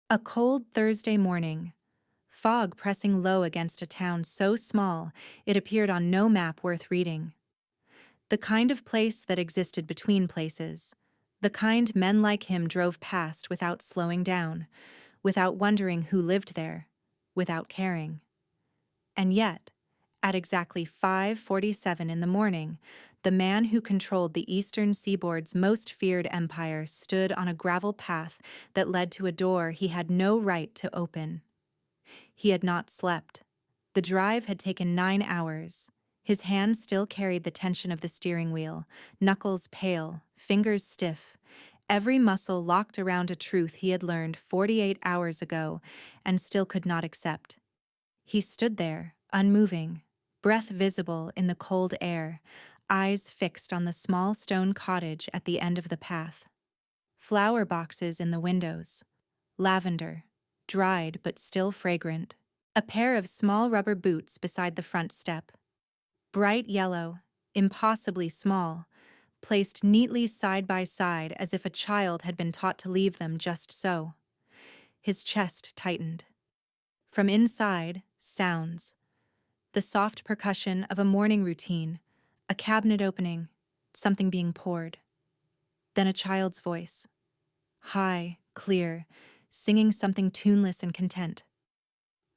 A cold Thursday morning, fog pressing low against a town so small it appeared on no map worth reading. The kind of place that existed between places, the kind men like him drove past without slowing down, without wondering who lived there, without caring. And yet, at exactly 5:47 in the morning, the man who controlled the eastern seaboard's most feared empire stood on a gravel path that led to a door he had no right to open. He had not slept. The drive had taken 9 hours. His hands still carried the tension of the steering wheel, knuckles pale, fingers stiff, every muscle locked around a truth he had learned 48 hours ago and still could not accept. He stood there, unmoving, breath visible in the cold air, eyes fixed on the small stone cottage at the end of the path. Flower boxes in the windows, lavender, dried but still fragrant. A pair of small rubber boots beside the front step. Bright yellow, impossibly small, placed neatly side by side as if a child had been taught to leave them just so. His chest tightened. From inside, sounds. The soft percussion of a morning routine, a cabinet opening, something being poured. Then a child's voice. High, clear, singing something tuneless and content.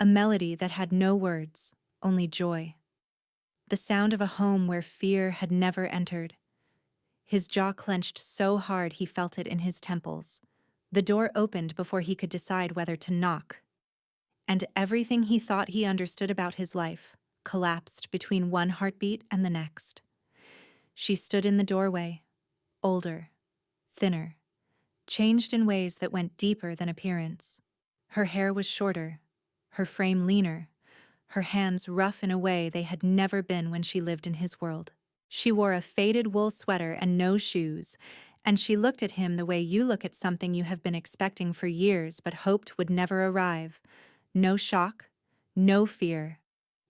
A melody that had no words, only joy. The sound of a home where fear had never entered. His jaw clenched so hard he felt it in his temples. The door opened before he could decide whether to knock. And everything he thought he understood about his life collapsed between one heartbeat and the next. She stood in the doorway, older, thinner, changed in ways that went deeper than appearance. Her hair was shorter, her frame leaner, her hands rough in a way they had never been when she lived in his world. She wore a faded wool sweater and no shoes, and she looked at him the way you look at something you have been expecting for years but hoped would never arrive. No shock, no fear,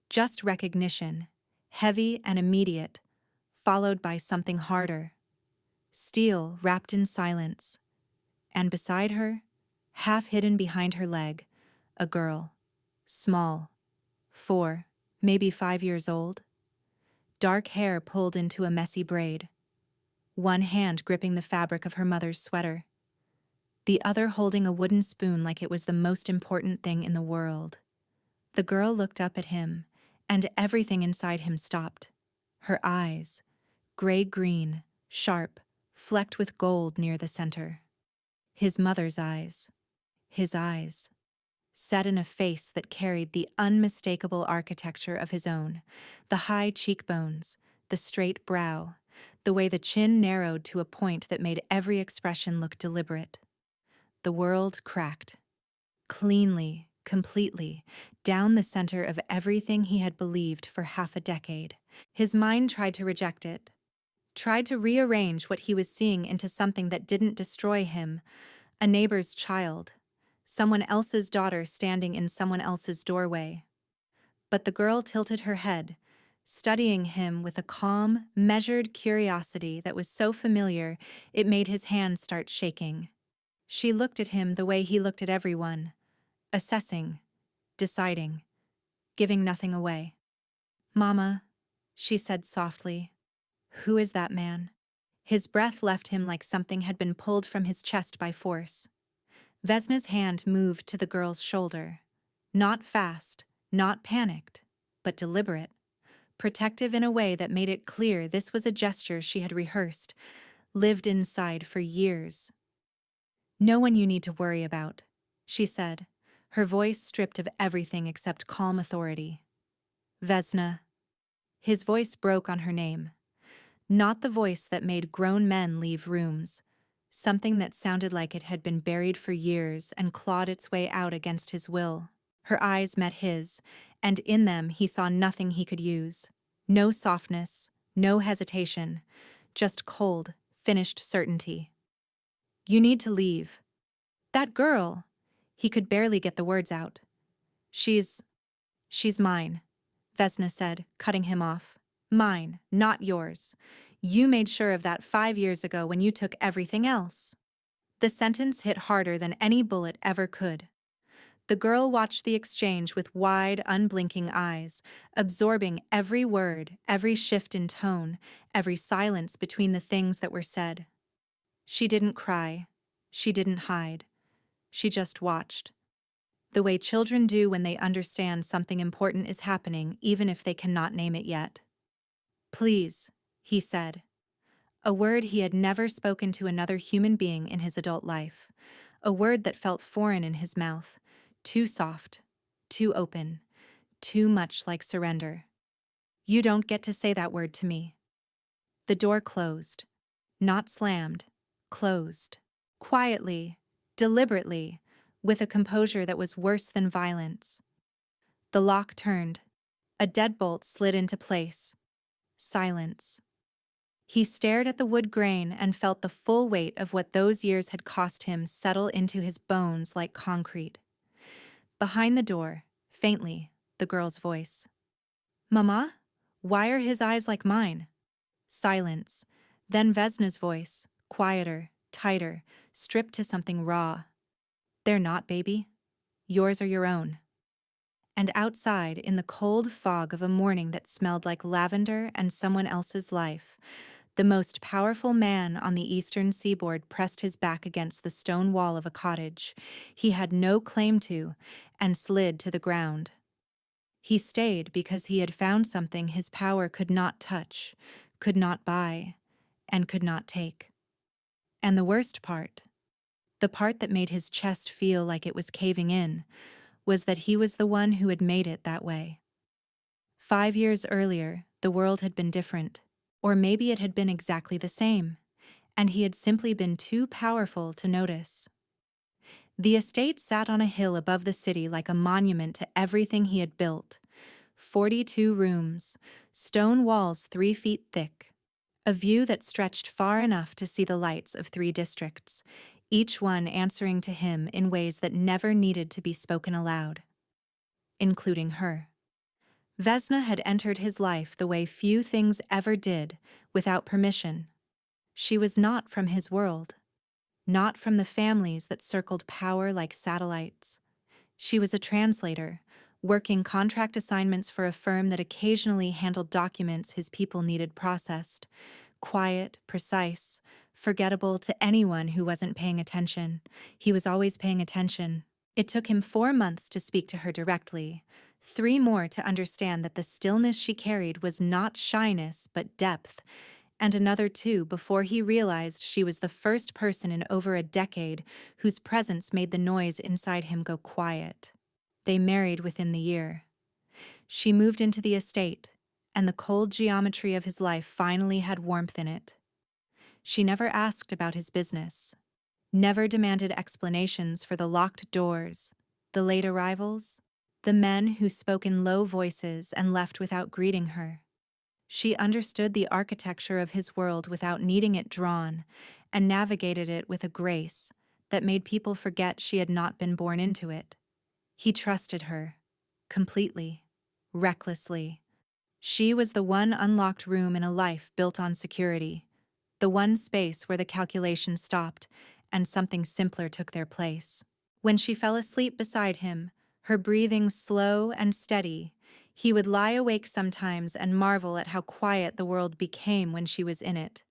just recognition, heavy and immediate, followed by something harder. Steel wrapped in silence. And beside her, half hidden behind her leg, a girl, small, 4, maybe 5 years old. Dark hair pulled into a messy braid. One hand gripping the fabric of her mother's sweater. The other holding a wooden spoon like it was the most important thing in the world. The girl looked up at him, and everything inside him stopped. Her eyes, gray-green, sharp, flecked with gold near the center. His mother's eyes. His eyes. Set in a face that carried the unmistakable architecture of his own, the high cheekbones, the straight brow, the way the chin narrowed to a point that made every expression look deliberate. The world cracked. Cleanly, completely, down the center of everything he had believed for half a decade. His mind tried to reject it, tried to rearrange what he was seeing into something that didn't destroy him, a neighbor's child, someone else's daughter standing in someone else's doorway. But the girl tilted her head, studying him with a calm, measured curiosity that was so familiar it made his hands start shaking. She looked at him the way he looked at everyone, assessing, deciding, giving nothing away. "Mama," she said softly, "who is that man?" His breath left him like something had been pulled from his chest by force. Vesna's hand moved to the girl's shoulder. Not fast, not panicked, but deliberate, protective in a way that made it clear this was a gesture she had rehearsed, lived inside for years. "No one you need to worry about," she said, her voice stripped of everything except calm authority. "Vesna." His voice broke on her name. Not the voice that made grown men leave rooms, something that sounded like it had been buried for years and clawed its way out against his will. Her eyes met his, and in them he saw nothing he could use. No softness, no hesitation, just cold, finished certainty. "You need to leave." "That girl!" He could barely get the words out. She's mine," Vesna said, cutting him off. "Mine, not yours. You made sure of that 5 years ago when you took everything else." The sentence hit harder than any bullet ever could. The girl watched the exchange with wide, unblinking eyes, absorbing every word, every shift in tone, every silence between the things that were said. She didn't cry. She didn't hide. She just watched. The way children do when they understand something important is happening, even if they cannot name it yet. "Please," he said. A word he had never spoken to another human being in his adult life. A word that felt foreign in his mouth, too soft, too open, too much like surrender. "You don't get to say that word to me." The door closed. Not slammed, closed. Quietly, deliberately, with a composure that was worse than violence. The lock turned. A deadbolt slid into place. Silence. He stared at the wood grain and felt the full weight of what those years had cost him settle into his bones like concrete. Behind the door, faintly, the girl's voice. "Mama? Why are his eyes like mine?" Silence. Then Vesna's voice, quieter, tighter, stripped to something raw. "They're not, baby. Yours are your own." And outside, in the cold fog of a morning that smelled like lavender and someone else's life, the most powerful man on the eastern seaboard pressed his back against the stone wall of a cottage he had no claim to and slid to the ground. He stayed because he had found something his power could not touch, could not buy, and could not take. And the worst part, the part that made his chest feel like it was caving in, was that he was the one who had made it that way. 5 years earlier, the world had been different, or maybe it had been exactly the same, and he had simply been too powerful to notice. The estate sat on a hill above the city like a monument to everything he had built. 42 rooms, stone walls 3 feet thick, a view that stretched far enough to see the lights of 3 districts, each one answering to him in ways that never needed to be spoken aloud, including her. Vesna had entered his life the way few things ever did, without permission. She was not from his world, not from the families that circled power like satellites. She was a translator, working contract assignments for a firm that occasionally handled documents his people needed processed. Quiet, precise, forgettable to anyone who wasn't paying attention. He was always paying attention. It took him 4 months to speak to her directly, 3 more to understand that the stillness she carried was not shyness but depth, and another 2 before he realized she was the first person in over a decade whose presence made the noise inside him go quiet. They married within the year. She moved into the estate, and the cold geometry of his life finally had warmth in it. She never asked about his business, never demanded explanations for the locked doors, the late arrivals, the men who spoke in low voices and left without greeting her. She understood the architecture of his world without needing it drawn, and navigated it with a grace that made people forget she had not been born into it. He trusted her, completely, recklessly. She was the one unlocked room in a life built on security, the one space where the calculations stopped and something simpler took their place. When she fell asleep beside him, her breathing slow and steady, he would lie awake sometimes and marvel at how quiet the world became when she was in it.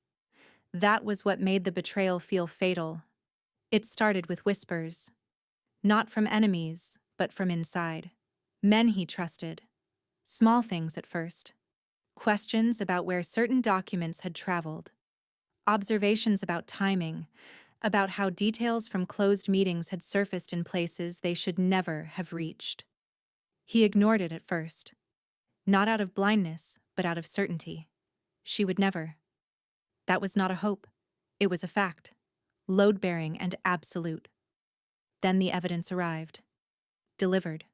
That was what made the betrayal feel fatal. It started with whispers. Not from enemies, but from inside. Men he trusted. Small things at first. Questions about where certain documents had traveled. Observations about timing, about how details from closed meetings had surfaced in places they should never have reached. He ignored it at first. Not out of blindness, but out of certainty. She would never. That was not a hope. It was a fact. Load-bearing and absolute. Then the evidence arrived. Delivered.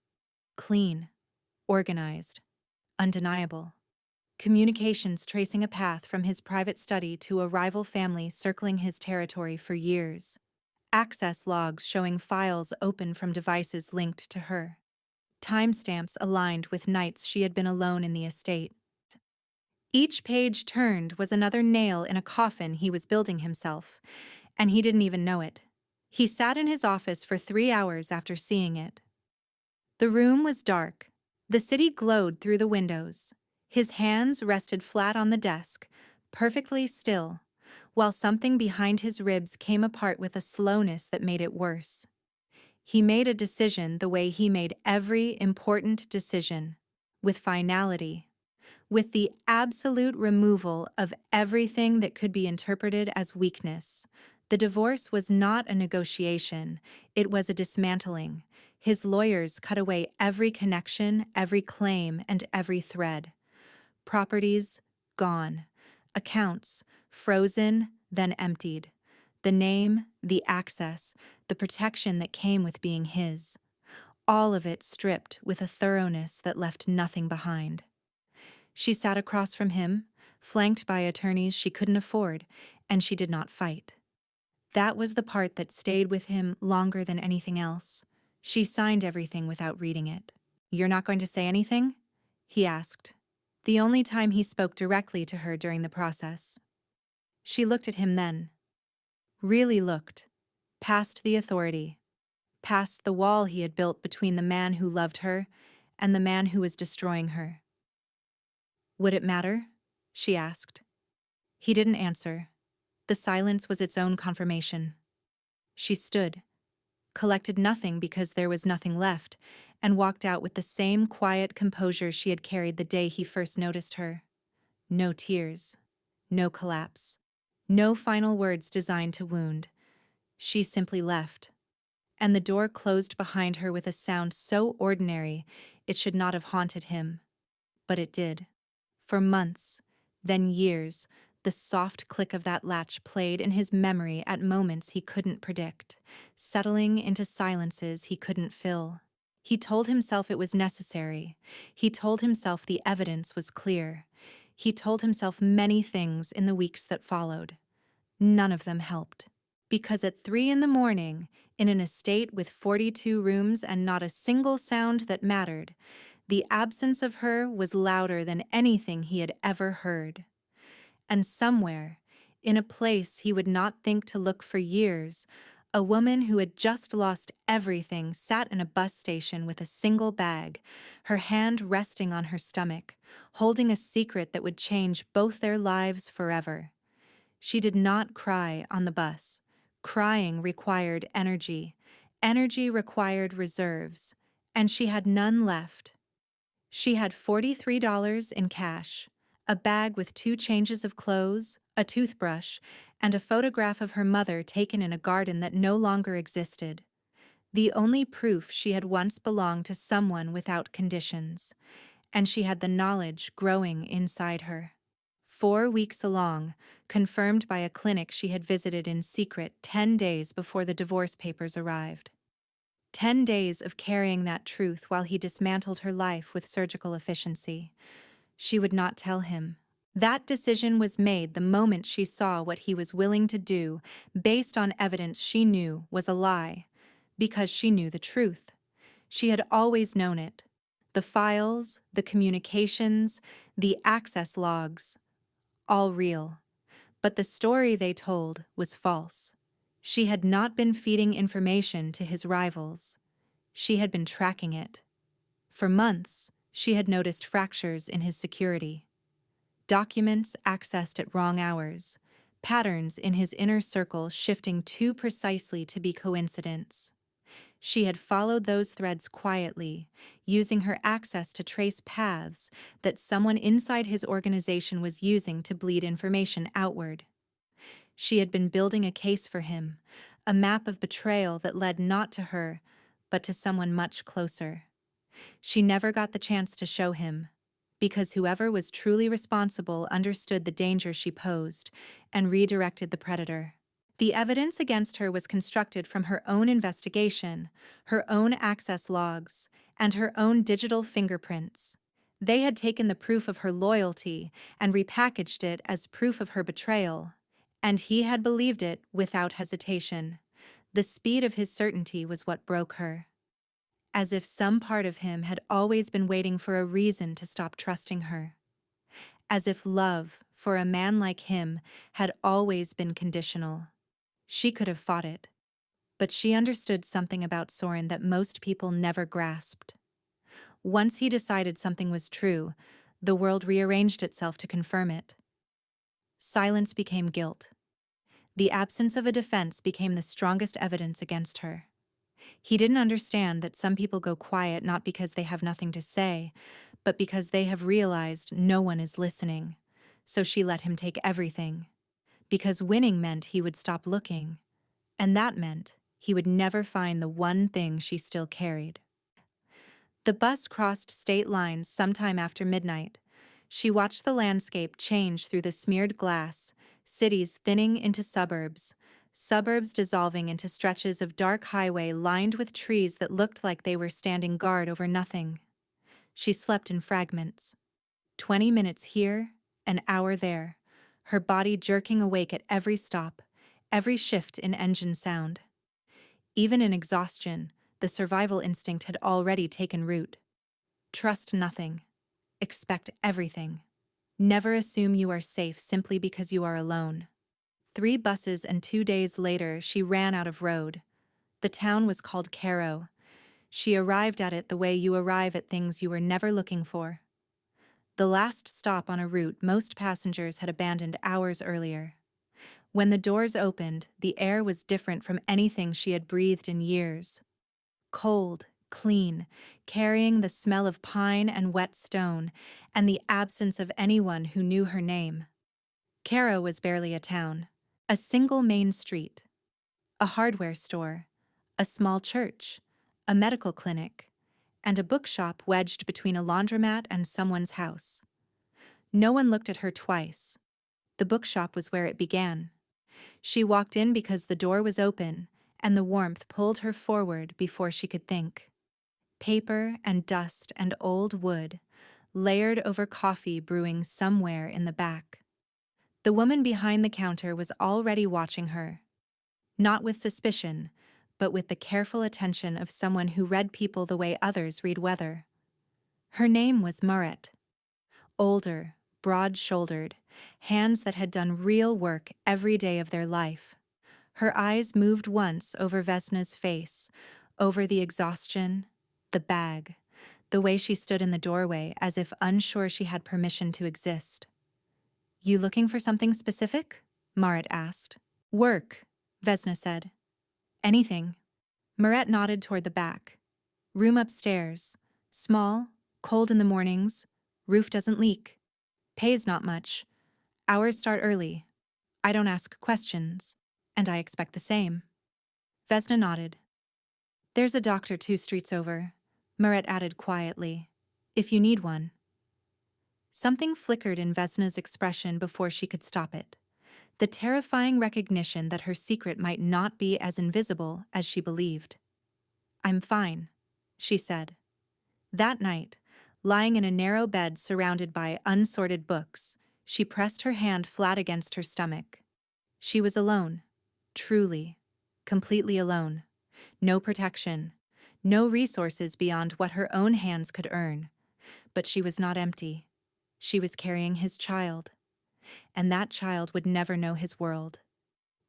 Clean. Organized. Undeniable. Communications tracing a path from his private study to a rival family circling his territory for years. Access logs showing files open from devices linked to her. Timestamps aligned with nights she had been alone in the estate. Each page turned was another nail in a coffin he was building himself, and he didn't even know it. He sat in his office for 3 hours after seeing it. The room was dark. The city glowed through the windows. His hands rested flat on the desk, perfectly still, while something behind his ribs came apart with a slowness that made it worse. He made a decision the way he made every important decision, with finality, with the absolute removal of everything that could be interpreted as weakness. The divorce was not a negotiation, it was a dismantling. His lawyers cut away every connection, every claim, and every thread. Properties gone. Accounts frozen, then emptied. The name, the access, the protection that came with being his. All of it stripped with a thoroughness that left nothing behind. She sat across from him, flanked by attorneys she couldn't afford, and she did not fight. That was the part that stayed with him longer than anything else. She signed everything without reading it. "You're not going to say anything?" he asked, the only time he spoke directly to her during the process. She looked at him then. Really looked. Past the authority. Past the wall he had built between the man who loved her and the man who was destroying her. "Would it matter?" she asked. He didn't answer. The silence was its own confirmation. She stood, collected nothing because there was nothing left, and walked out with the same quiet composure she had carried the day he first noticed her. No tears. No collapse. No final words designed to wound. She simply left. And the door closed behind her with a sound so ordinary it should not have haunted him. But it did. For months, then years, the soft click of that latch played in his memory at moments he couldn't predict, settling into silences he couldn't fill. He told himself it was necessary. He told himself the evidence was clear. He told himself many things in the weeks that followed. None of them helped. Because at 3 a.m, in an estate with 42 rooms and not a single sound that mattered, the absence of her was louder than anything he had ever heard. And somewhere, in a place he would not think to look for years, a woman who had just lost everything sat in a bus station with a single bag, her hand resting on her stomach, holding a secret that would change both their lives forever. She did not cry on the bus. Crying required energy. Energy required reserves, and she had none left. She had $43 in cash, a bag with 2 changes of clothes, a toothbrush, and a photograph of her mother taken in a garden that no longer existed. The only proof she had once belonged to someone without conditions, and she had the knowledge growing inside her. 4 weeks along, confirmed by a clinic she had visited in secret 10 days before the divorce papers arrived. 10 days of carrying that truth while he dismantled her life with surgical efficiency. She would not tell him. That decision was made the moment she saw what he was willing to do based on evidence she knew was a lie, because she knew the truth. She had always known it. The files, the communications, the access logs, all real. But the story they told was false. She had not been feeding information to his rivals. She had been tracking it. For months, she had noticed fractures in his security. Documents accessed at wrong hours, patterns in his inner circle shifting too precisely to be coincidence. She had followed those threads quietly, using her access to trace paths that someone inside his organization was using to bleed information outward. She had been building a case for him, a map of betrayal that led not to her, but to someone much closer. She never got the chance to show him, because whoever was truly responsible understood the danger she posed and redirected the predator. The evidence against her was constructed from her own investigation, her own access logs, and her own digital fingerprints. They had taken the proof of her loyalty and repackaged it as proof of her betrayal, and he had believed it without hesitation. The speed of his certainty was what broke her. As if some part of him had always been waiting for a reason to stop trusting her. As if love, for a man like him, had always been conditional. She could have fought it. But she understood something about Soren that most people never grasped. Once he decided something was true, the world rearranged itself to confirm it. Silence became guilt. The absence of a defense became the strongest evidence against her. He didn't understand that some people go quiet not because they have nothing to say, but because they have realized no one is listening. So she let him take everything. Because winning meant he would stop looking. And that meant he would never find the one thing she still carried. The bus crossed state lines sometime after midnight. She watched the landscape change through the smeared glass, cities thinning into suburbs, suburbs dissolving into stretches of dark highway lined with trees that looked like they were standing guard over nothing. She slept in fragments. 20 minutes here, an hour there, her body jerking awake at every stop, every shift in engine sound. Even in exhaustion, the survival instinct had already taken root. Trust nothing. Expect everything. Never assume you are safe simply because you are alone. 3 buses and 2 days later, she ran out of road. The town was called Cairo. She arrived at it the way you arrive at things you were never looking for. The last stop on a route most passengers had abandoned hours earlier. When the doors opened, the air was different from anything she had breathed in years. Cold, clean, carrying the smell of pine and wet stone, and the absence of anyone who knew her name. Cairo was barely a town. A single main street. A hardware store. A small church. A medical clinic. And a bookshop wedged between a laundromat and someone's house. No one looked at her twice. The bookshop was where it began. She walked in because the door was open, and the warmth pulled her forward before she could think. Paper and dust and old wood, layered over coffee brewing somewhere in the back. The woman behind the counter was already watching her. Not with suspicion, but with the careful attention of someone who read people the way others read weather. Her name was Maret. Older, broad-shouldered, hands that had done real work every day of their life. Her eyes moved once over Vesna's face, over the exhaustion, the bag, the way she stood in the doorway as if unsure she had permission to exist. "You looking for something specific?" Maret asked. "Work," Vesna said. "Anything." Maret nodded toward the back. "Room upstairs. Small, cold in the mornings, roof doesn't leak. Pays not much. Hours start early. I don't ask questions, and I expect the same." Vesna nodded. "There's a doctor 2 streets over," Maret added quietly, "if you need one." Something flickered in Vesna's expression before she could stop it. The terrifying recognition that her secret might not be as invisible as she believed. "I'm fine," she said. That night, lying in a narrow bed surrounded by unsorted books, she pressed her hand flat against her stomach. She was alone, truly, completely alone. No protection, no resources beyond what her own hands could earn. But she was not empty. She was carrying his child. And that child would never know his world,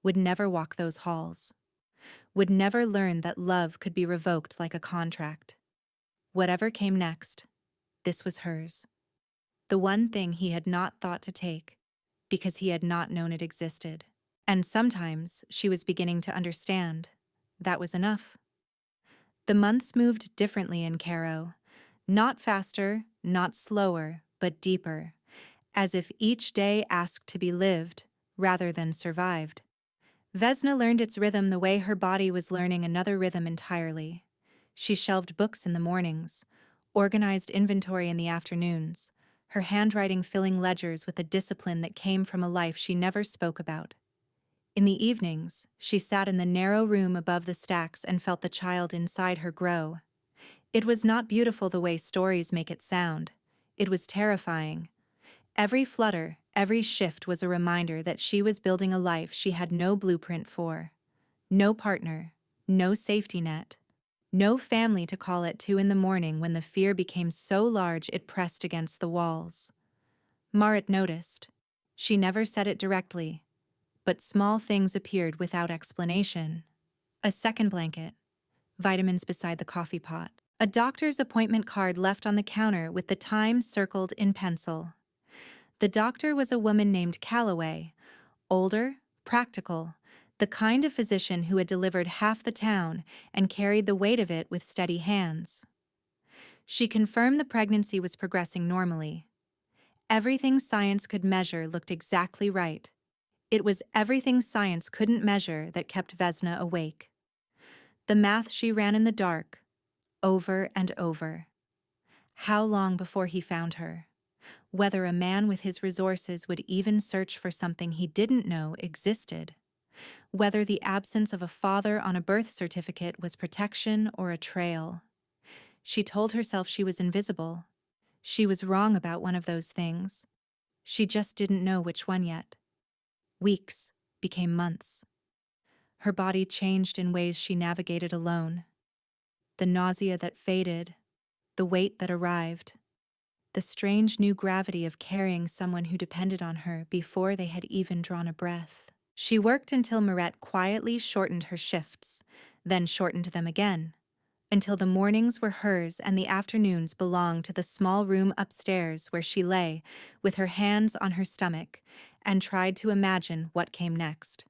would never walk those halls, would never learn that love could be revoked like a contract. Whatever came next, this was hers. The one thing he had not thought to take, because he had not known it existed. And sometimes she was beginning to understand. That was enough. The months moved differently in Cairo. Not faster, not slower, but deeper, as if each day asked to be lived, rather than survived. Vesna learned its rhythm the way her body was learning another rhythm entirely. She shelved books in the mornings, organized inventory in the afternoons, her handwriting filling ledgers with a discipline that came from a life she never spoke about. In the evenings, she sat in the narrow room above the stacks and felt the child inside her grow. It was not beautiful the way stories make it sound. It was terrifying. Every flutter, every shift was a reminder that she was building a life she had no blueprint for. No partner, no safety net, no family to call at 2 in the morning when the fear became so large it pressed against the walls. Maret noticed. She never said it directly, but small things appeared without explanation. A second blanket, vitamins beside the coffee pot, A doctor's appointment card left on the counter with the time circled in pencil. The doctor was a woman named Calloway, older, practical, the kind of physician who had delivered half the town and carried the weight of it with steady hands. She confirmed the pregnancy was progressing normally. Everything science could measure looked exactly right. It was everything science couldn't measure that kept Vesna awake. The math she ran in the dark, over and over. How long before he found her? Whether a man with his resources would even search for something he didn't know existed. Whether the absence of a father on a birth certificate was protection or a trail. She told herself she was invisible. She was wrong about one of those things. She just didn't know which one yet. Weeks became months. Her body changed in ways she navigated alone. The nausea that faded, the weight that arrived, the strange new gravity of carrying someone who depended on her before they had even drawn a breath. She worked until Mirette quietly shortened her shifts, then shortened them again, until the mornings were hers and the afternoons belonged to the small room upstairs where she lay, with her hands on her stomach, and tried to imagine what came next.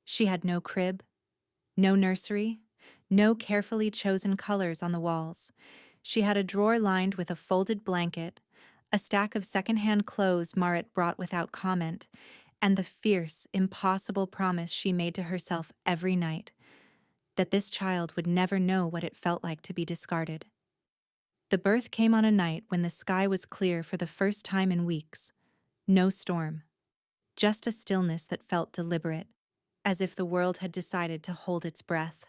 She had no crib, no nursery, no carefully chosen colors on the walls. She had a drawer lined with a folded blanket, a stack of secondhand clothes Marit brought without comment, and the fierce, impossible promise she made to herself every night, that this child would never know what it felt like to be discarded. The birth came on a night when the sky was clear for the first time in weeks. No storm. Just a stillness that felt deliberate, as if the world had decided to hold its breath.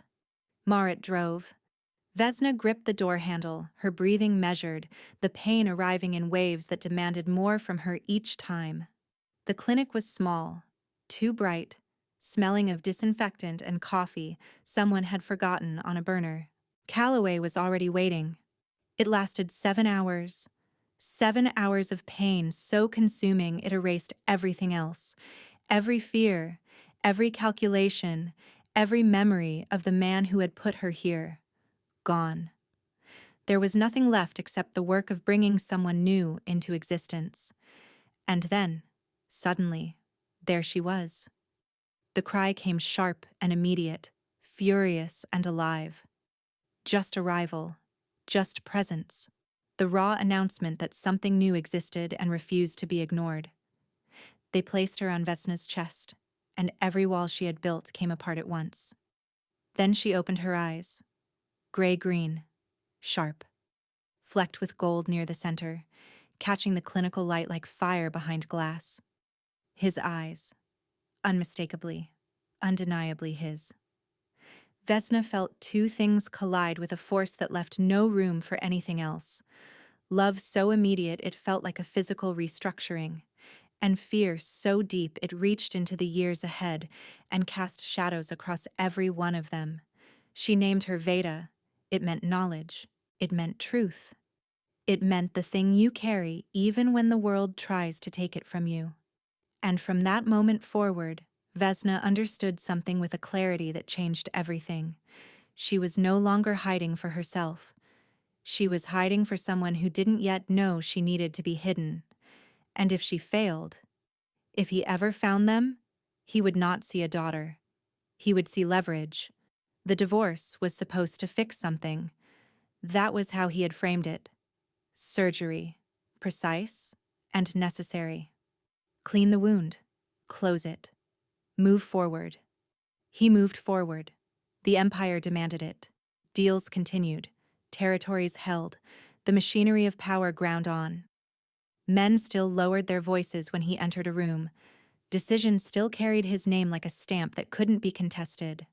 Marit drove. Vesna gripped the door handle, her breathing measured, the pain arriving in waves that demanded more from her each time. The clinic was small, too bright, smelling of disinfectant and coffee someone had forgotten on a burner. Calloway was already waiting. It lasted 7 hours. 7 hours of pain so consuming it erased everything else. Every fear, every calculation, every memory of the man who had put her here. Gone. There was nothing left except the work of bringing someone new into existence. And then, suddenly, there she was. The cry came sharp and immediate, furious and alive. Just arrival, just presence, the raw announcement that something new existed and refused to be ignored. They placed her on Vesna's chest, and every wall she had built came apart at once. Then she opened her eyes. Gray-green, sharp, flecked with gold near the center, catching the clinical light like fire behind glass. His eyes, unmistakably, undeniably his. Vesna felt two things collide with a force that left no room for anything else. Love so immediate it felt like a physical restructuring, and fear so deep it reached into the years ahead and cast shadows across every one of them. She named her Veda. It meant knowledge. It meant truth. It meant the thing you carry even when the world tries to take it from you. And from that moment forward, Vesna understood something with a clarity that changed everything. She was no longer hiding for herself. She was hiding for someone who didn't yet know she needed to be hidden. And if she failed, if he ever found them, he would not see a daughter. He would see leverage. The divorce was supposed to fix something. That was how he had framed it. Surgery, precise and necessary. Clean the wound, close it, move forward. He moved forward. The empire demanded it. Deals continued, territories held, the machinery of power ground on. Men still lowered their voices when he entered a room. Decisions still carried his name like a stamp that couldn't be contested.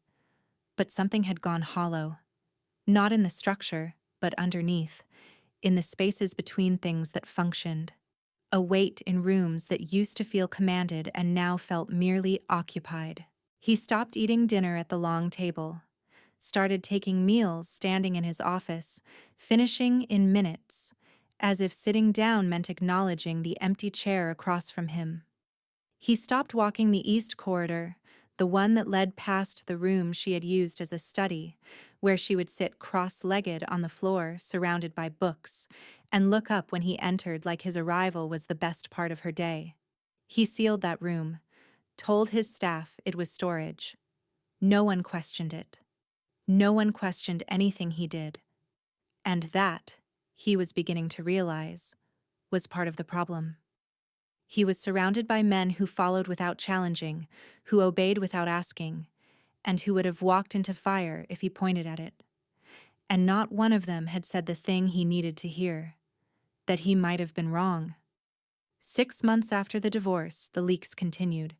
But something had gone hollow. Not in the structure, but underneath, in the spaces between things that functioned. A weight in rooms that used to feel commanded and now felt merely occupied. He stopped eating dinner at the long table, started taking meals standing in his office, finishing in minutes, as if sitting down meant acknowledging the empty chair across from him. He stopped walking the east corridor, the one that led past the room she had used as a study, where she would sit cross-legged on the floor, surrounded by books, and look up when he entered like his arrival was the best part of her day. He sealed that room, told his staff it was storage. No one questioned it. No one questioned anything he did. And that, he was beginning to realize, was part of the problem. He was surrounded by men who followed without challenging, who obeyed without asking, and who would have walked into fire if he pointed at it. And not one of them had said the thing he needed to hear, that he might have been wrong. 6 months after the divorce, the leaks continued.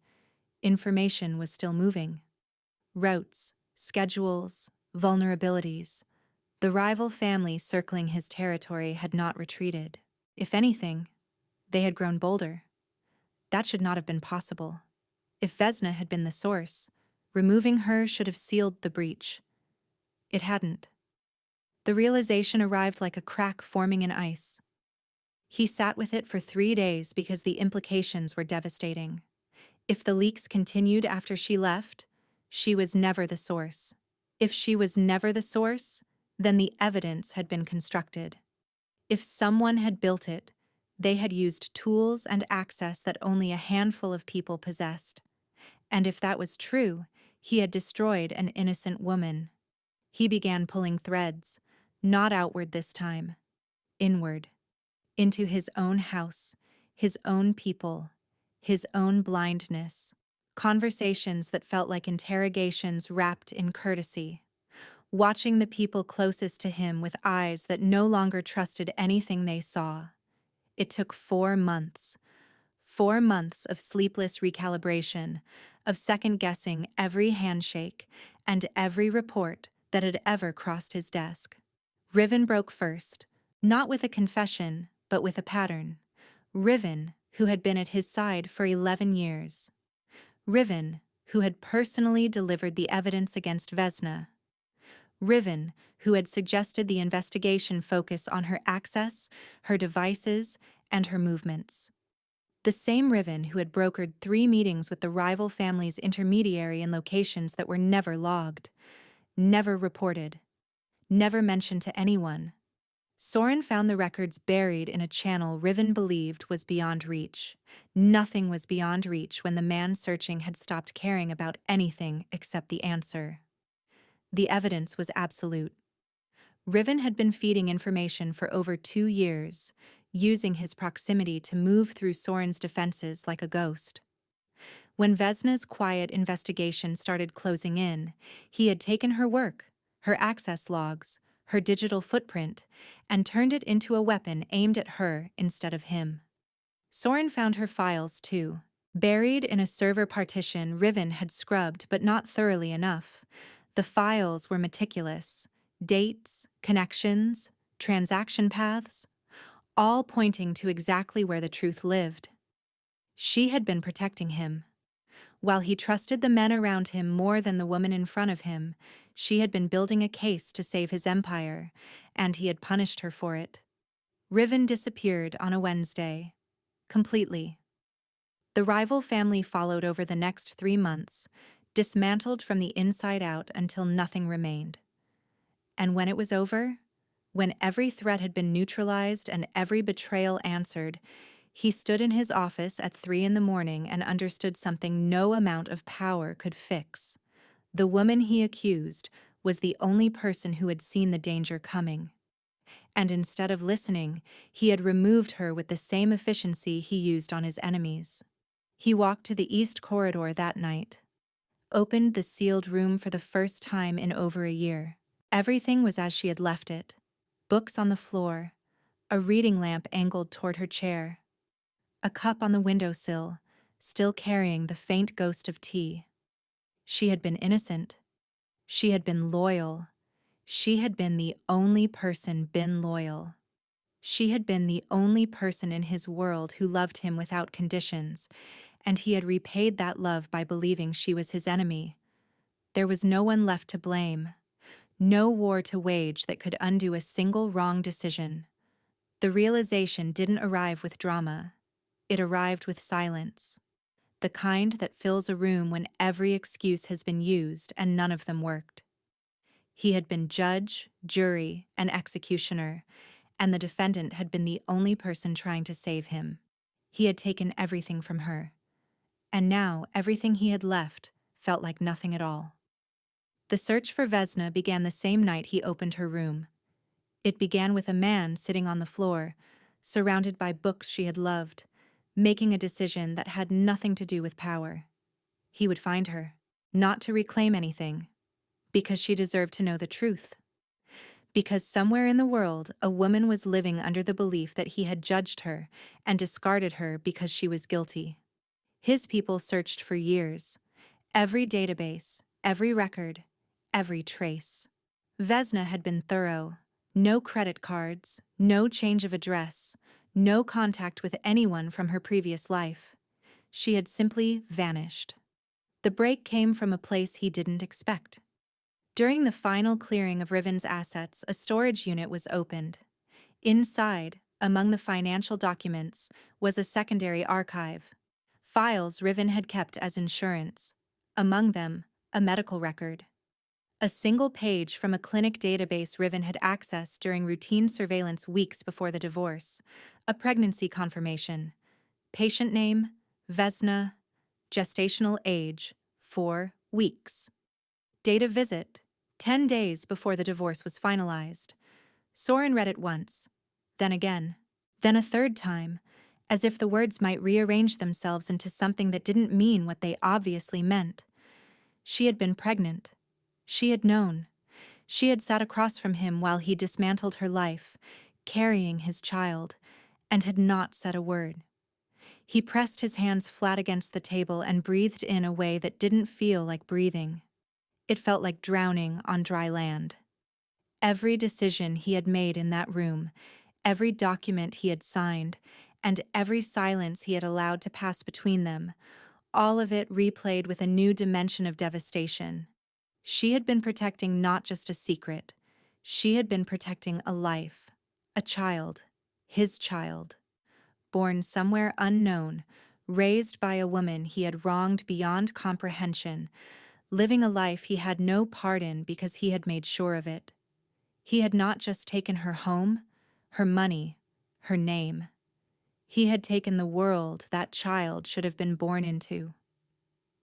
Information was still moving. Routes, schedules, vulnerabilities. The rival family circling his territory had not retreated. If anything, they had grown bolder. That should not have been possible. If Vesna had been the source, removing her should have sealed the breach. It hadn't. The realization arrived like a crack forming in ice. He sat with it for 3 days because the implications were devastating. If the leaks continued after she left, she was never the source. If she was never the source, then the evidence had been constructed. If someone had built it, they had used tools and access that only a handful of people possessed. And if that was true, he had destroyed an innocent woman. He began pulling threads, not outward this time, inward, into his own house, his own people, his own blindness. Conversations that felt like interrogations wrapped in courtesy. Watching the people closest to him with eyes that no longer trusted anything they saw. It took 4 months. 4 months of sleepless recalibration, of second-guessing every handshake and every report that had ever crossed his desk. Riven broke first, not with a confession, but with a pattern. Riven, who had been at his side for 11 years. Riven, who had personally delivered the evidence against Vesna. Riven, who had suggested the investigation focus on her access, her devices, and her movements. The same Riven who had brokered 3 meetings with the rival family's intermediary in locations that were never logged, never reported, never mentioned to anyone. Soren found the records buried in a channel Riven believed was beyond reach. Nothing was beyond reach when the man searching had stopped caring about anything except the answer. The evidence was absolute. Riven had been feeding information for over 2 years, using his proximity to move through Soren's defenses like a ghost. When Vesna's quiet investigation started closing in, he had taken her work, her access logs, her digital footprint, and turned it into a weapon aimed at her instead of him. Soren found her files too. Buried in a server partition Riven had scrubbed but not thoroughly enough. The files were meticulous. Dates, connections, transaction paths, all pointing to exactly where the truth lived. She had been protecting him. While he trusted the men around him more than the woman in front of him, she had been building a case to save his empire, and he had punished her for it. Riven disappeared on a Wednesday. Completely. The rival family followed over the next 3 months, dismantled from the inside out until nothing remained. And when it was over, when every threat had been neutralized and every betrayal answered, he stood in his office at 3 in the morning and understood something no amount of power could fix. The woman he accused was the only person who had seen the danger coming. And instead of listening, he had removed her with the same efficiency he used on his enemies. He walked to the east corridor that night, opened the sealed room for the first time in over a year. Everything was as she had left it. Books on the floor, a reading lamp angled toward her chair, a cup on the windowsill, still carrying the faint ghost of tea. She had been innocent. She had been loyal. She had been the only person been loyal. She had been the only person in his world who loved him without conditions, and he had repaid that love by believing she was his enemy. There was no one left to blame. No war to wage that could undo a single wrong decision. The realization didn't arrive with drama. It arrived with silence. the kind that fills a room when every excuse has been used and none of them worked. He had been judge, jury, and executioner, and the defendant had been the only person trying to save him. He had taken everything from her, and now everything he had left felt like nothing at all. The search for Vesna began the same night he opened her room. It began with a man sitting on the floor, surrounded by books she had loved, making a decision that had nothing to do with power. He would find her, not to reclaim anything, because she deserved to know the truth. Because somewhere in the world, a woman was living under the belief that he had judged her and discarded her because she was guilty. His people searched for years. Every database, every record, every trace. Vesna had been thorough. No credit cards, no change of address, no contact with anyone from her previous life. She had simply vanished. The break came from a place he didn't expect. During the final clearing of Riven's assets, a storage unit was opened. Inside, among the financial documents, was a secondary archive. Files Riven had kept as insurance. Among them, a medical record. A single page from a clinic database Riven had accessed during routine surveillance weeks before the divorce. A pregnancy confirmation. Patient name, Vesna. Gestational age, 4 weeks. Date of visit, 10 days before the divorce was finalized. Soren read it once, then again, then a third time, as if the words might rearrange themselves into something that didn't mean what they obviously meant. She had been pregnant. She had known. She had sat across from him while he dismantled her life, carrying his child, and had not said a word. He pressed his hands flat against the table and breathed in a way that didn't feel like breathing. It felt like drowning on dry land. Every decision he had made in that room, every document he had signed, and every silence he had allowed to pass between them, all of it replayed with a new dimension of devastation. She had been protecting not just a secret. She had been protecting a life, a child, his child, born somewhere unknown, raised by a woman he had wronged beyond comprehension, living a life he had no part in because he had made sure of it. He had not just taken her home, her money, her name. He had taken the world that child should have been born into.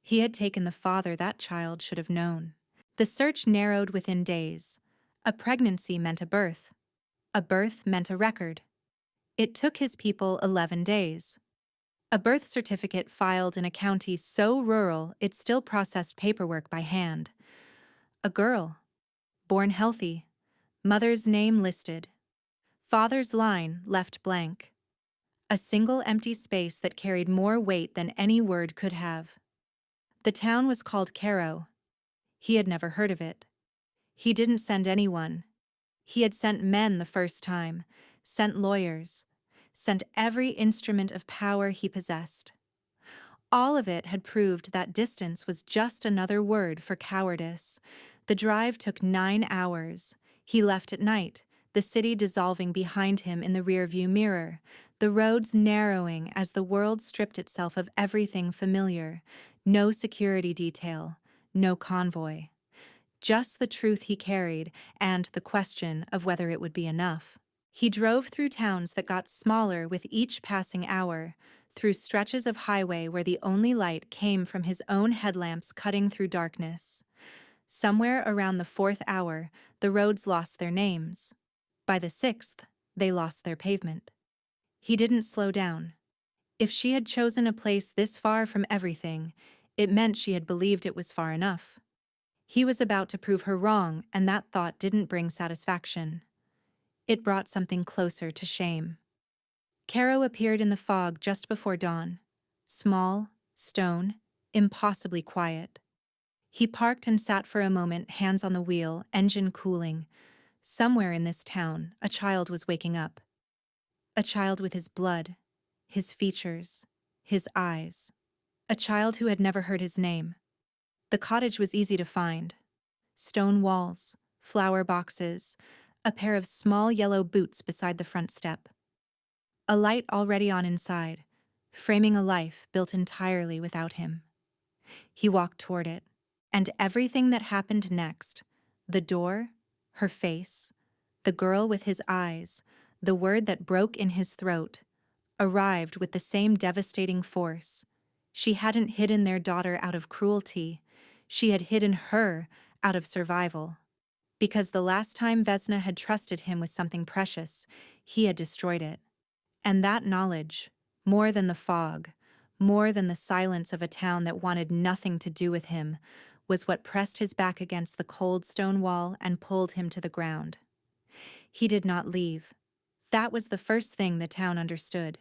He had taken the father that child should have known. The search narrowed within days. A pregnancy meant a birth. A birth meant a record. It took his people 11 days. A birth certificate filed in a county so rural it still processed paperwork by hand. A girl, born healthy, mother's name listed, father's line left blank. A single empty space that carried more weight than any word could have. The town was called Cairo. He had never heard of it. He didn't send anyone. He had sent men the first time, sent lawyers, sent every instrument of power he possessed. All of it had proved that distance was just another word for cowardice. The drive took 9 hours. He left at night, the city dissolving behind him in the rearview mirror, the roads narrowing as the world stripped itself of everything familiar. No security detail, no convoy. Just the truth he carried and the question of whether it would be enough. He drove through towns that got smaller with each passing hour, through stretches of highway where the only light came from his own headlamps cutting through darkness. Somewhere around the 4th hour, the roads lost their names. By the 6th, they lost their pavement. He didn't slow down. If she had chosen a place this far from everything, it meant she had believed it was far enough. He was about to prove her wrong, and that thought didn't bring satisfaction. It brought something closer to shame. Caro appeared in the fog just before dawn. Small, stone, impossibly quiet. He parked and sat for a moment, hands on the wheel, engine cooling. Somewhere in this town, a child was waking up. A child with his blood, his features, his eyes. A child who had never heard his name. The cottage was easy to find. Stone walls, flower boxes, a pair of small yellow boots beside the front step. A light already on inside, framing a life built entirely without him. He walked toward it, and everything that happened next, the door, her face, the girl with his eyes, the word that broke in his throat, arrived with the same devastating force. She hadn't hidden their daughter out of cruelty. She had hidden her out of survival. Because the last time Vesna had trusted him with something precious, he had destroyed it. And that knowledge, more than the fog, more than the silence of a town that wanted nothing to do with him, was what pressed his back against the cold stone wall and pulled him to the ground. He did not leave. That was the first thing the town understood,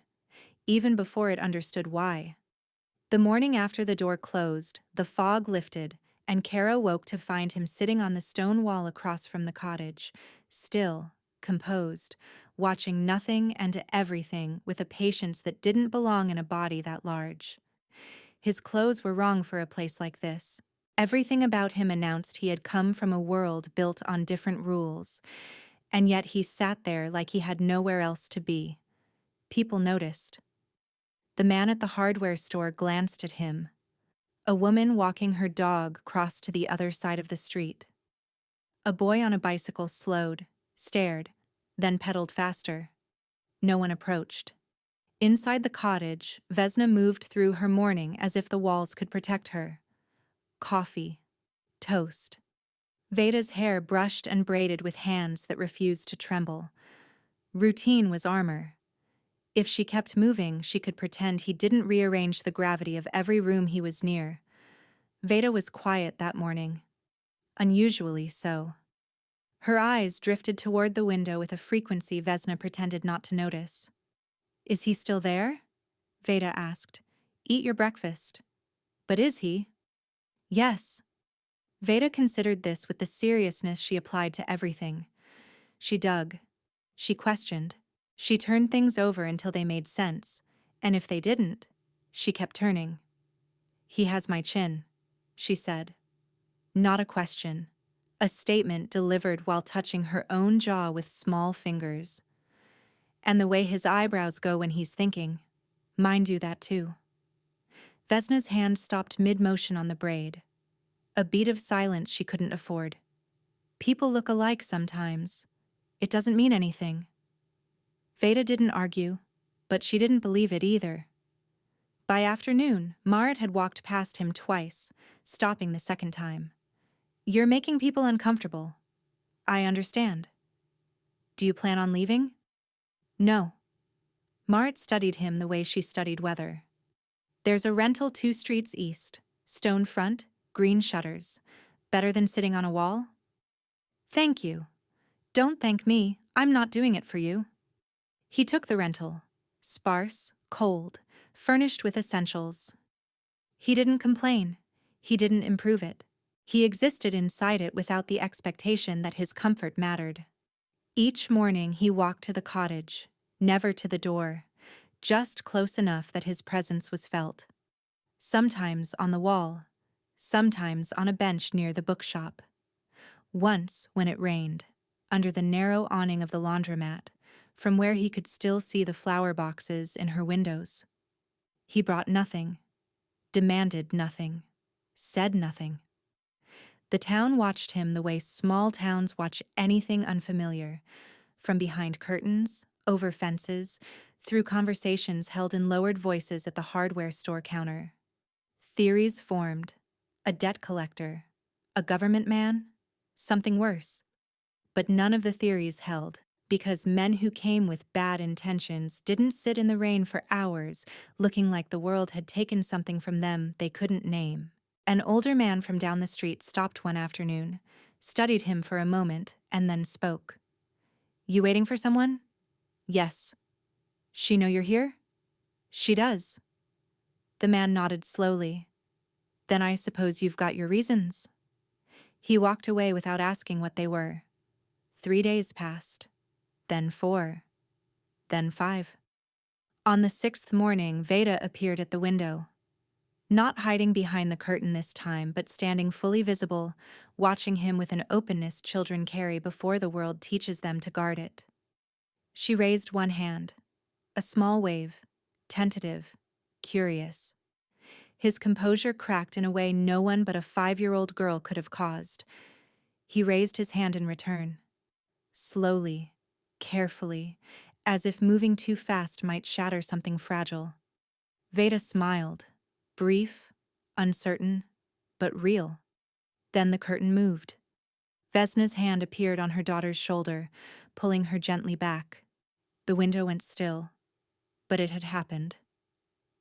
even before it understood why. The morning after the door closed, the fog lifted, and Kara woke to find him sitting on the stone wall across from the cottage, still, composed, watching nothing and everything with a patience that didn't belong in a body that large. His clothes were wrong for a place like this. Everything about him announced he had come from a world built on different rules, and yet he sat there like he had nowhere else to be. People noticed. The man at the hardware store glanced at him. A woman walking her dog crossed to the other side of the street. A boy on a bicycle slowed, stared, then pedaled faster. No one approached. Inside the cottage, Vesna moved through her morning as if the walls could protect her. Coffee. Toast. Veda's hair brushed and braided with hands that refused to tremble. Routine was armor. If she kept moving, she could pretend he didn't rearrange the gravity of every room he was near. Veda was quiet that morning. Unusually so. Her eyes drifted toward the window with a frequency Vesna pretended not to notice. "Is he still there?" Veda asked. "Eat your breakfast." "But is he?" "Yes." Veda considered this with the seriousness she applied to everything. She dug. She questioned. She turned things over until they made sense, and if they didn't, she kept turning. "He has my chin," she said. Not a question. A statement delivered while touching her own jaw with small fingers. "And the way his eyebrows go when he's thinking. Mine do that too." Vesna's hand stopped mid-motion on the braid. A beat of silence she couldn't afford. "People look alike sometimes. It doesn't mean anything." Veda didn't argue, but she didn't believe it either. By afternoon, Marit had walked past him twice, stopping the second time. "You're making people uncomfortable." "I understand." "Do you plan on leaving?" "No." Marit studied him the way she studied weather. "There's a rental 2 streets east, stone front, green shutters. Better than sitting on a wall?" "Thank you." "Don't thank me, I'm not doing it for you." He took the rental. Sparse, cold, furnished with essentials. He didn't complain. He didn't improve it. He existed inside it without the expectation that his comfort mattered. Each morning he walked to the cottage, never to the door, just close enough that his presence was felt. Sometimes on the wall, sometimes on a bench near the bookshop. Once, when it rained, under the narrow awning of the laundromat, from where he could still see the flower boxes in her windows. He brought nothing, demanded nothing, said nothing. The town watched him the way small towns watch anything unfamiliar, from behind curtains, over fences, through conversations held in lowered voices at the hardware store counter. Theories formed: a debt collector, a government man, something worse. But none of the theories held, because men who came with bad intentions didn't sit in the rain for hours looking like the world had taken something from them they couldn't name. An older man from down the street stopped one afternoon, studied him for a moment, and then spoke. "You waiting for someone?" "Yes." "She know you're here?" "She does." The man nodded slowly. "Then I suppose you've got your reasons." He walked away without asking what they were. 3 days passed. Then 4. Then 5. On the 6th morning, Veda appeared at the window. Not hiding behind the curtain this time, but standing fully visible, watching him with an openness children carry before the world teaches them to guard it. She raised one hand. A small wave, tentative, curious. His composure cracked in a way no one but a 5-year-old girl could have caused. He raised his hand in return. Slowly, carefully, as if moving too fast might shatter something fragile. Veda smiled, brief, uncertain, but real. Then the curtain moved. Vesna's hand appeared on her daughter's shoulder, pulling her gently back. The window went still, but it had happened,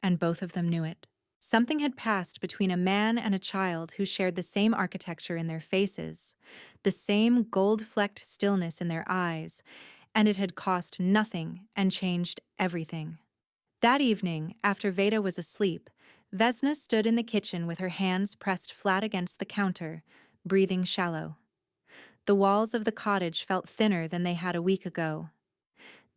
and both of them knew it. Something had passed between a man and a child who shared the same architecture in their faces, the same gold-flecked stillness in their eyes, and it had cost nothing and changed everything. That evening, after Veda was asleep, Vesna stood in the kitchen with her hands pressed flat against the counter, breathing shallow. The walls of the cottage felt thinner than they had a week ago.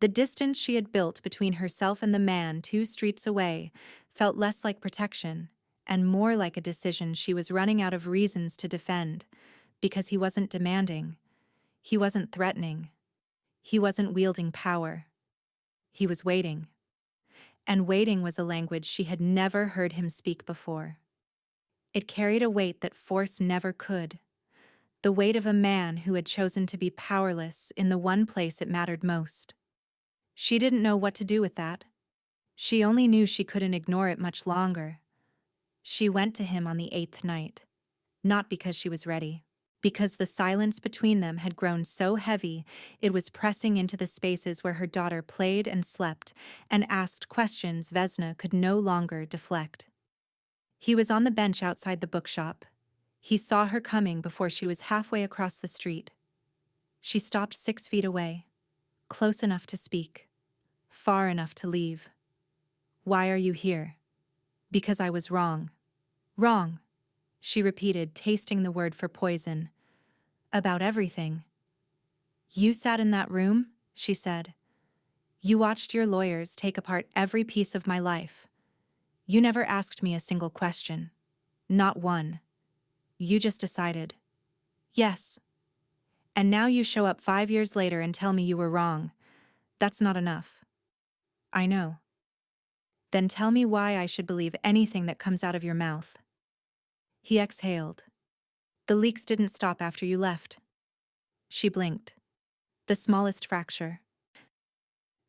The distance she had built between herself and the man 2 streets away felt less like protection and more like a decision she was running out of reasons to defend, because he wasn't demanding, he wasn't threatening, he wasn't wielding power. He was waiting. And waiting was a language she had never heard him speak before. It carried a weight that force never could, the weight of a man who had chosen to be powerless in the one place it mattered most. She didn't know what to do with that. She only knew she couldn't ignore it much longer. She went to him on the 8th night, not because she was ready, because the silence between them had grown so heavy it was pressing into the spaces where her daughter played and slept and asked questions Vesna could no longer deflect. He was on the bench outside the bookshop. He saw her coming before she was halfway across the street. She stopped 6 feet away, close enough to speak, far enough to leave. "Why are you here?" "Because I was wrong." "Wrong," she repeated, tasting the word for poison. "About everything." "You sat in that room," she said. "You watched your lawyers take apart every piece of my life. You never asked me a single question. Not one. You just decided. Yes. And now you show up 5 years later and tell me you were wrong. That's not enough." "I know." "Then tell me why I should believe anything that comes out of your mouth." He exhaled. "The leaks didn't stop after you left." She blinked. "The smallest fracture."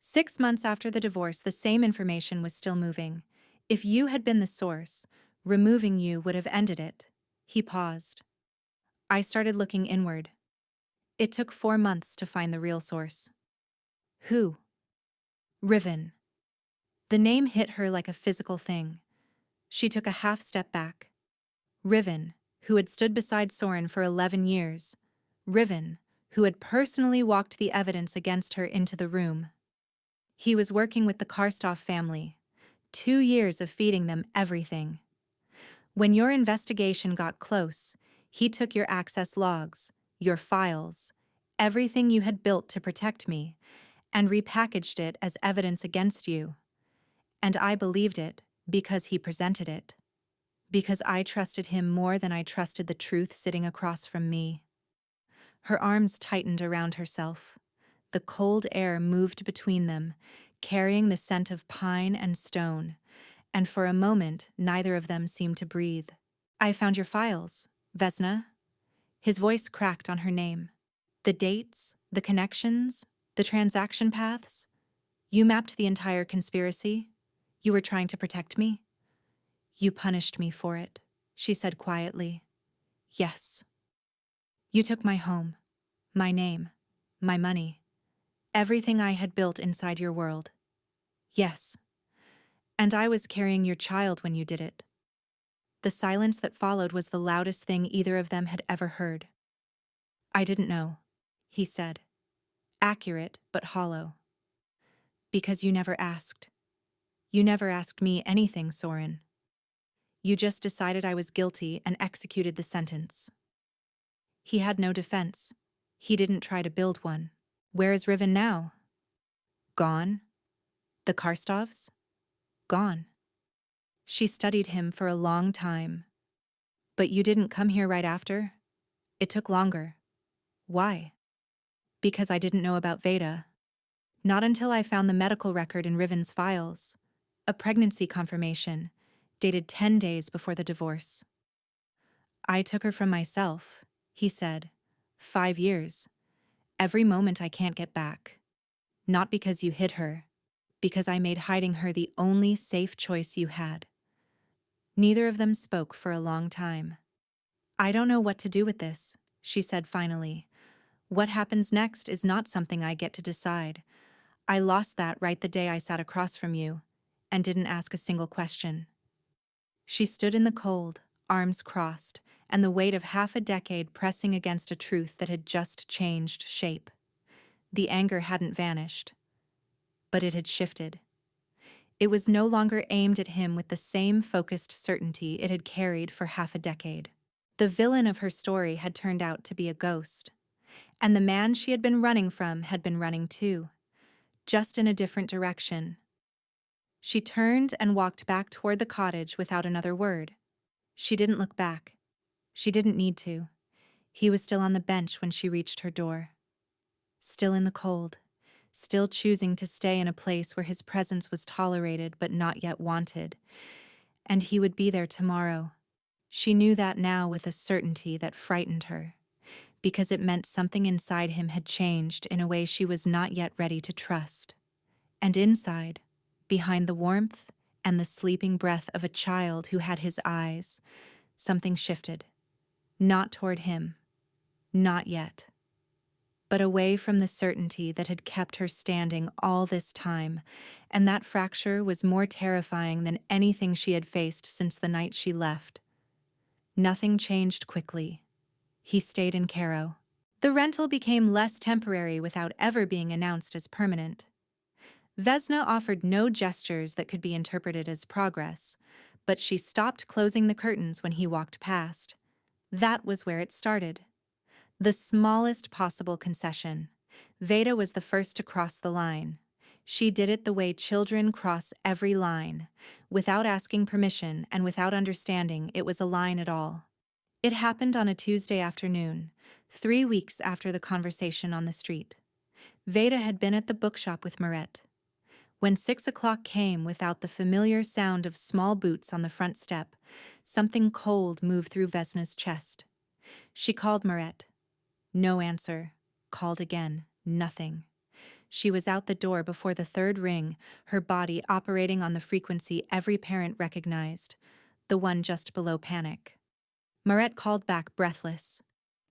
6 months after the divorce, the same information was still moving. If you had been the source, removing you would have ended it. He paused. I started looking inward. It took 4 months to find the real source. Who? Riven. The name hit her like a physical thing. She took a half step back. Riven, who had stood beside Soren for 11 years. Riven, who had personally walked the evidence against her into the room. He was working with the Karstoff family. 2 years of feeding them everything. When your investigation got close, he took your access logs, your files, everything you had built to protect me, and repackaged it as evidence against you. And I believed it because he presented it. Because I trusted him more than I trusted the truth sitting across from me. Her arms tightened around herself. The cold air moved between them, carrying the scent of pine and stone, and for a moment neither of them seemed to breathe. "I found your files, Vesna." His voice cracked on her name. "The dates, the connections, the transaction paths. You mapped the entire conspiracy. You were trying to protect me." "You punished me for it," she said quietly. "Yes. You took my home, my name, my money, everything I had built inside your world. Yes. And I was carrying your child when you did it." The silence that followed was the loudest thing either of them had ever heard. "I didn't know," he said. Accurate, but hollow. "Because you never asked. You never asked me anything, Soren. You just decided I was guilty and executed the sentence." He had no defense. He didn't try to build one. "Where is Riven now?" "Gone. The Karstovs? Gone." She studied him for a long time. "But you didn't come here right after? It took longer. Why?" "Because I didn't know about Veda. Not until I found the medical record in Riven's files. A pregnancy confirmation, dated 10 days before the divorce. I took her from myself, he said. 5 years. Every moment I can't get back. Not because you hid her, because I made hiding her the only safe choice you had. Neither of them spoke for a long time. I don't know what to do with this, she said finally. What happens next is not something I get to decide. I lost that right the day I sat across from you, and didn't ask a single question. She stood in the cold, arms crossed, and the weight of half a decade pressing against a truth that had just changed shape. The anger hadn't vanished, but it had shifted. It was no longer aimed at him with the same focused certainty it had carried for half a decade. The villain of her story had turned out to be a ghost, and the man she had been running from had been running too, just in a different direction. She turned and walked back toward the cottage without another word. She didn't look back. She didn't need to. He was still on the bench when she reached her door. Still in the cold, still choosing to stay in a place where his presence was tolerated but not yet wanted. And he would be there tomorrow. She knew that now with a certainty that frightened her, because it meant something inside him had changed in a way she was not yet ready to trust. And inside, behind the warmth and the sleeping breath of a child who had his eyes, something shifted. Not toward him. Not yet. But away from the certainty that had kept her standing all this time, and that fracture was more terrifying than anything she had faced since the night she left. Nothing changed quickly. He stayed in Cairo. The rental became less temporary without ever being announced as permanent. Vesna offered no gestures that could be interpreted as progress, but she stopped closing the curtains when he walked past. That was where it started. The smallest possible concession. Veda was the first to cross the line. She did it the way children cross every line, without asking permission and without understanding it was a line at all. It happened on a Tuesday afternoon, 3 weeks after the conversation on the street. Veda had been at the bookshop with Moret. When 6 o'clock came without the familiar sound of small boots on the front step, something cold moved through Vesna's chest. She called Moret. No answer. Called again. Nothing. She was out the door before the third ring, her body operating on the frequency every parent recognized, the one just below panic. Moret called back breathless.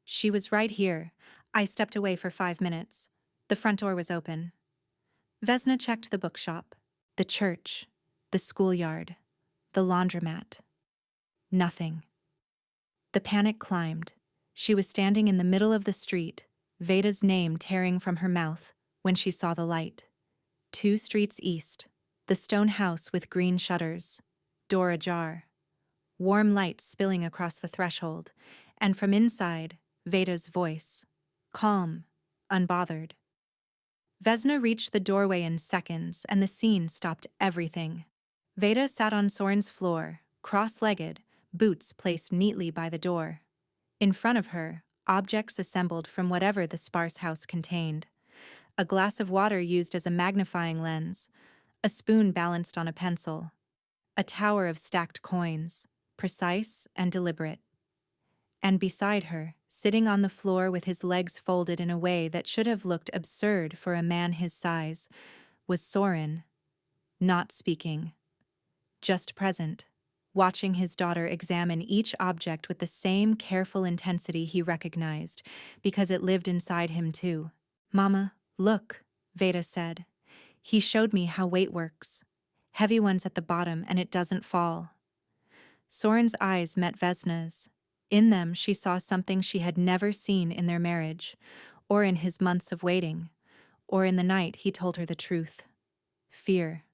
She was right here. I stepped away for 5 minutes. The front door was open. Vesna checked the bookshop, the church, the schoolyard, the laundromat. Nothing. The panic climbed. She was standing in the middle of the street, Veda's name tearing from her mouth, when she saw the light. 2 streets east, the stone house with green shutters, door ajar. Warm light spilling across the threshold, and from inside, Veda's voice. Calm, unbothered. Vesna reached the doorway in seconds, and the scene stopped everything. Veda sat on Soren's floor, cross-legged, boots placed neatly by the door. In front of her, objects assembled from whatever the sparse house contained. A glass of water used as a magnifying lens, a spoon balanced on a pencil, a tower of stacked coins, precise and deliberate. And beside her, sitting on the floor with his legs folded in a way that should have looked absurd for a man his size, was Soren, not speaking, just present, watching his daughter examine each object with the same careful intensity he recognized, because it lived inside him too. "Mama, look," Veda said. "He showed me how weight works. Heavy ones at the bottom and it doesn't fall." Soren's eyes met Vesna's. In them she saw something she had never seen in their marriage, or in his months of waiting, or in the night he told her the truth. Fear.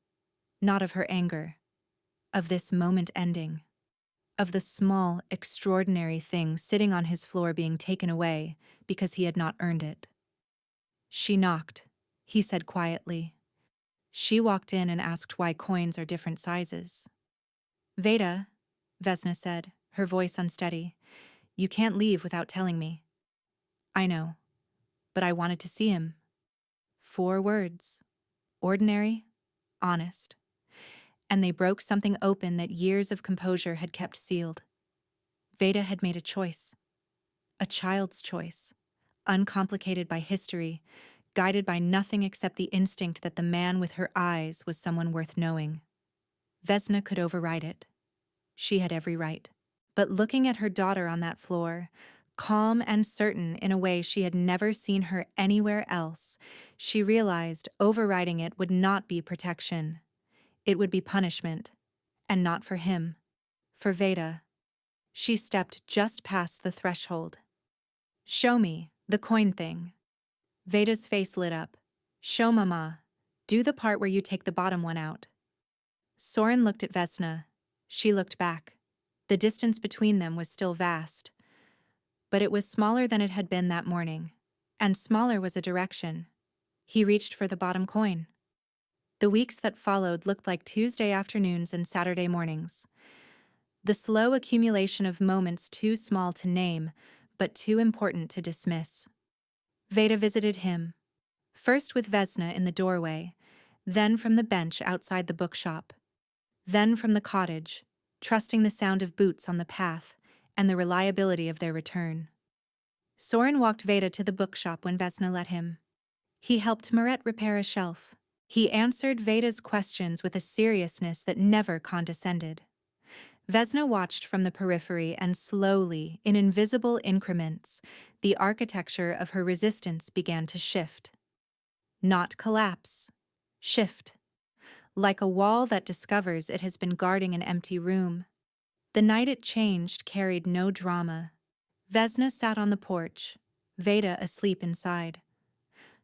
Not of her anger. Of this moment ending. Of the small, extraordinary thing sitting on his floor being taken away because he had not earned it. She knocked, he said quietly. She walked in and asked why coins are different sizes. "Veda," Vesna said, her voice unsteady, "you can't leave without telling me." "I know, but I wanted to see him." 4 words. Ordinary, honest. and they broke something open that years of composure had kept sealed. Veda had made a choice. A child's choice, uncomplicated by history, guided by nothing except the instinct that the man with her eyes was someone worth knowing. Vesna could override it. She had every right. But looking at her daughter on that floor, calm and certain in a way she had never seen her anywhere else, she realized overriding it would not be protection. It would be punishment. And not for him. For Veda. She stepped just past the threshold. "Show me, the coin thing." Veda's face lit up. "Show Mama. Do the part where you take the bottom one out." Soren looked at Vesna. She looked back. The distance between them was still vast. But it was smaller than it had been that morning. And smaller was a direction. He reached for the bottom coin. The weeks that followed looked like Tuesday afternoons and Saturday mornings. The slow accumulation of moments too small to name, but too important to dismiss. Veda visited him, first with Vesna in the doorway, then from the bench outside the bookshop, then from the cottage, trusting the sound of boots on the path and the reliability of their return. Soren walked Veda to the bookshop when Vesna let him. He helped Maret repair a shelf. He answered Veda's questions with a seriousness that never condescended. Vesna watched from the periphery, and slowly, in invisible increments, the architecture of her resistance began to shift. Not collapse. Shift. Like a wall that discovers it has been guarding an empty room. The night it changed carried no drama. Vesna sat on the porch, Veda asleep inside.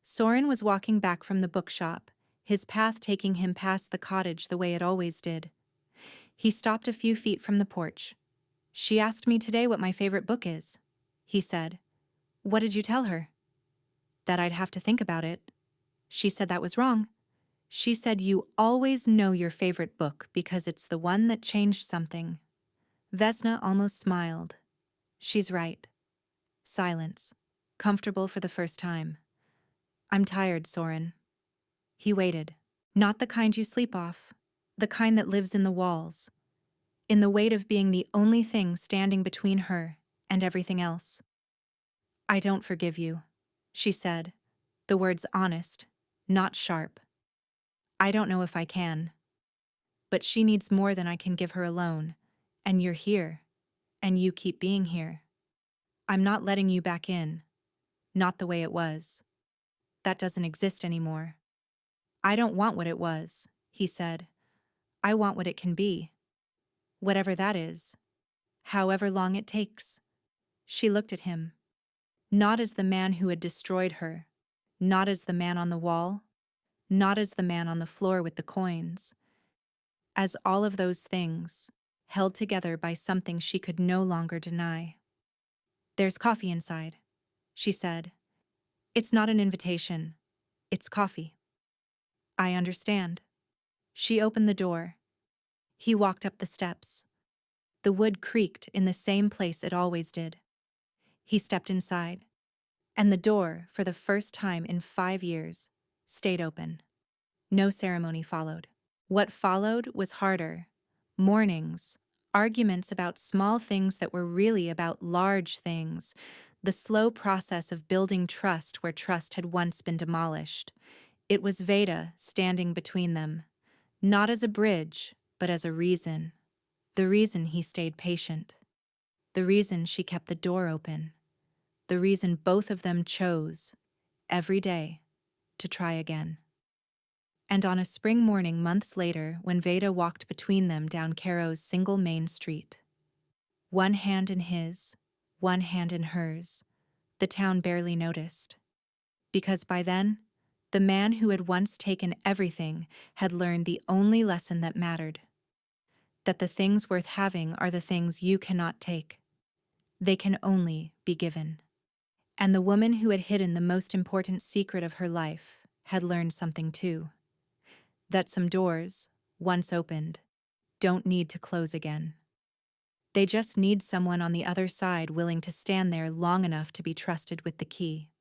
Soren was walking back from the bookshop, his path taking him past the cottage the way it always did. He stopped a few feet from the porch. "She asked me today what my favorite book is," he said. "What did you tell her?" "That I'd have to think about it." "She said that was wrong." "She said you always know your favorite book because it's the one that changed something." Vesna almost smiled. "She's right." Silence. Comfortable for the first time. "I'm tired, Soren." He waited. "Not the kind you sleep off. The kind that lives in the walls. In the weight of being the only thing standing between her and everything else." "I don't forgive you," she said, the words honest, not sharp. "I don't know if I can. But she needs more than I can give her alone, and you're here, and you keep being here. I'm not letting you back in. Not the way it was. That doesn't exist anymore." "I don't want what it was," he said. "I want what it can be. Whatever that is. However long it takes." She looked at him. Not as the man who had destroyed her. Not as the man on the wall. Not as the man on the floor with the coins. As all of those things, held together by something she could no longer deny. "There's coffee inside," she said. "It's not an invitation. It's coffee." "I understand." She opened the door. He walked up the steps. The wood creaked in the same place it always did. He stepped inside. And the door, for the first time in 5 years, stayed open. No ceremony followed. What followed was harder. Mornings, arguments about small things that were really about large things, the slow process of building trust where trust had once been demolished. It was Veda standing between them, not as a bridge, but as a reason. The reason he stayed patient. The reason she kept the door open. The reason both of them chose, every day, to try again. And on a spring morning months later, when Veda walked between them down Caro's single main street, one hand in his, one hand in hers, the town barely noticed. Because by then, the man who had once taken everything had learned the only lesson that mattered. That the things worth having are the things you cannot take. They can only be given. And the woman who had hidden the most important secret of her life had learned something too. That some doors, once opened, don't need to close again. They just need someone on the other side willing to stand there long enough to be trusted with the key.